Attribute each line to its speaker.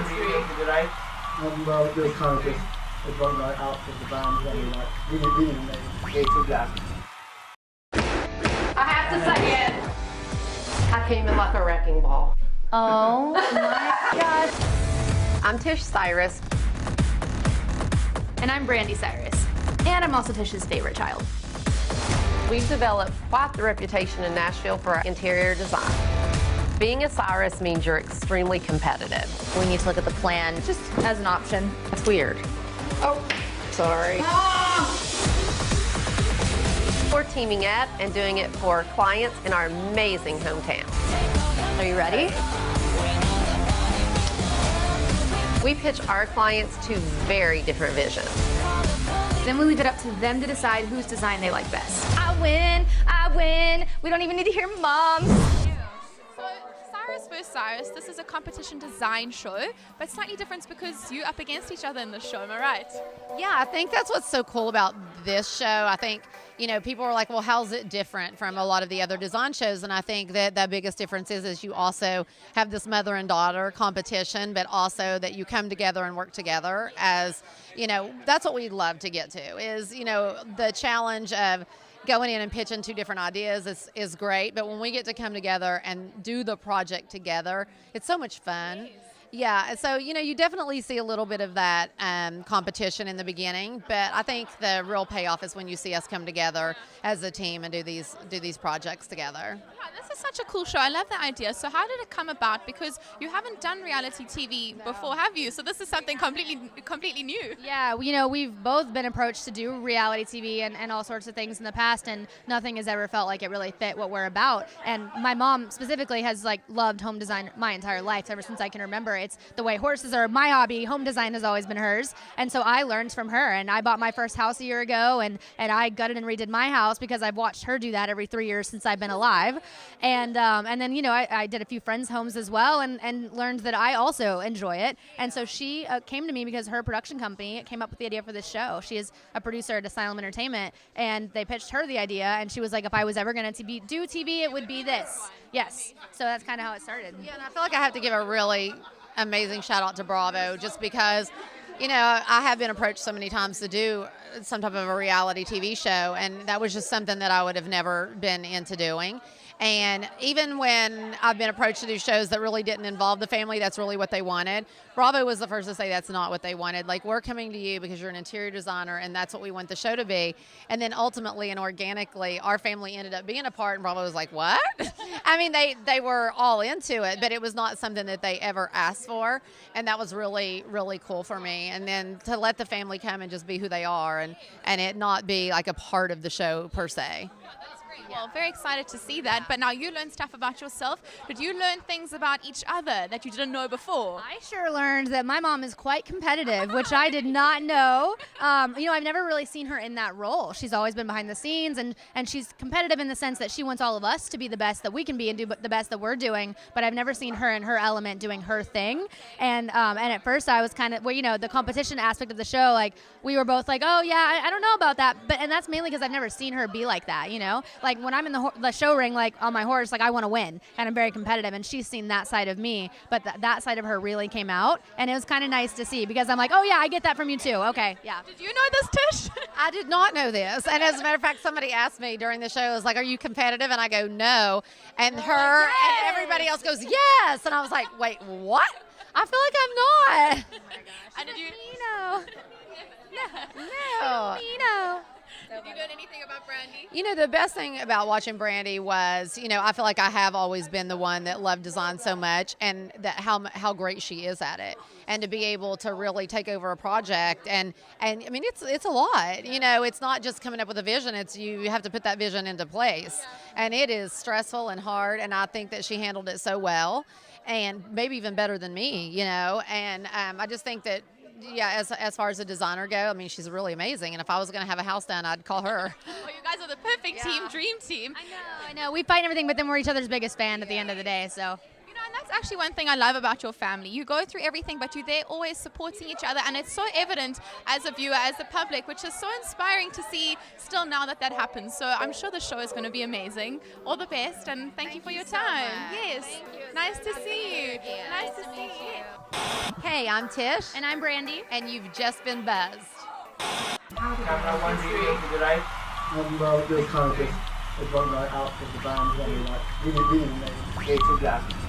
Speaker 1: today? Well, it was kind of just a one night out for the band, and like really amazing. Too glad.
Speaker 2: I have to say it. I came in like a wrecking ball.
Speaker 3: Oh my gosh.
Speaker 2: I'm Tish CYRUS.
Speaker 3: And I'm Brandi CYRUS. And I'm also Tish's favorite child.
Speaker 2: We've developed quite the reputation in Nashville for our interior design. Being a CYRUS means you're extremely competitive.
Speaker 3: We need to look at the plan just as an option.
Speaker 2: That's weird. Oh, sorry. We're teaming up and doing it for clients in our amazing hometown.
Speaker 3: Are you ready?
Speaker 2: We pitch our clients to very different visions.
Speaker 3: Then we leave it up to them to decide whose design they like best. I win. We don't even need to hear moms.
Speaker 4: So, CYRUS vs. CYRUS, this is a competition design show, but slightly different because you're up against each other in this show, am I right?
Speaker 5: Yeah, I think that's what's so cool about this show. I think, people are like, well, how's it different from a lot of the other design shows? And I think that the biggest difference is you also have this mother and daughter competition, but also that you come together and work together as, that's what we'd love to get to is, the challenge of going in and pitching two different ideas is great, but when we get to come together and do the project together, it's so much fun. Yeah, so, you definitely see a little bit of that competition in the beginning, but I think the real payoff is when you see us come together as a team and do these projects together.
Speaker 4: Yeah, this is such a cool show. I love the idea. So how did it come about? Because you haven't done reality TV before, have you? So this is something completely new.
Speaker 3: Yeah, we've both been approached to do reality TV and all sorts of things in the past, and nothing has ever felt like it really fit what we're about. And my mom specifically has loved home design my entire life, ever since I can remember. It's the way horses are my hobby. Home design has always been hers. And so I learned from her, and I bought my first house a year ago, and I gutted and redid my house because I've watched her do that every 3 years since I've been alive. And then, I did a few friends' homes as well and learned that I also enjoy it. And so she came to me because her production company came up with the idea for this show. She is a producer at Asylum Entertainment, and they pitched her the idea, and she was like, if I was ever going to do TV, it would be this. Yes. So that's kind of how it started.
Speaker 5: Yeah, and I feel like I have to give a really amazing shout out to Bravo, just because I have been approached so many times to do some type of a reality TV show, and that was just something that I would have never been into doing. And even when I've been approached to do shows that really didn't involve the family, that's really what they wanted. Bravo was the first to say that's not what they wanted. Like, we're coming to you because you're an interior designer, and that's what we want the show to be. And then ultimately and organically, our family ended up being a part, and Bravo was like, what? I mean, they were all into it, but it was not something that they ever asked for. And that was really, really cool for me. And then to let the family come and just be who they are and it not be like a part of the show per se.
Speaker 4: Well, very excited to see that. But now you learned stuff about yourself. Did you learn things about each other that you didn't know before?
Speaker 3: I sure learned that my mom is quite competitive, which I did not know. I've never really seen her in that role. She's always been behind the scenes, and she's competitive in the sense that she wants all of us to be the best that we can be and do the best that we're doing. But I've never seen her in her element doing her thing. And at first I was kind of, the competition aspect of the show, we were both like, oh yeah, I don't know about that. And that's mainly because I've never seen her be like that, Like when I'm in the show ring, on my horse, I want to win, and I'm very competitive, and she's seen that side of me, but that side of her really came out, and it was kind of nice to see, because I'm like, oh yeah, I get that from you too. Okay, yeah.
Speaker 4: Did you know this, Tish?
Speaker 5: I did not know this, and as a matter of fact, somebody asked me during the show, was like, are you competitive? And I go, no, and her and everybody else goes, yes, and I was like, wait, what? I feel like I'm not.
Speaker 4: Oh my gosh. And did you?
Speaker 5: No.
Speaker 4: Did you learn anything about Brandi?
Speaker 5: The best thing about watching Brandi was, I feel like I have always been the one that loved design so much, and that how great she is at it. And to be able to really take over a project, and I mean, it's a lot. It's not just coming up with a vision. It's you have to put that vision into place. And it is stressful and hard, and I think that she handled it so well, and maybe even better than me, And I just think that, yeah, as far as a designer go, I mean, she's really amazing. And if I was going to have a house done, I'd call her.
Speaker 4: Well, you guys are the perfect team, dream team.
Speaker 3: I know. We fight and everything, but then we're each other's biggest fan at the end of the day, so.
Speaker 4: And that's actually one thing I love about your family. You go through everything, but you're there always supporting each other, and it's so evident as a viewer, as the public, which is so inspiring to see still now that happens. So I'm sure the show is going to be amazing. All the best, and thank you for your time. Yes. Nice to see you. Nice to see you.
Speaker 5: Hey, I'm Tish.
Speaker 3: And I'm Brandi.
Speaker 5: And you've just been buzzed.
Speaker 6: Camera 1 video to the right.
Speaker 1: Well, it was kind of just a drunk night out with the band, and we like really amazing.
Speaker 6: It's a black.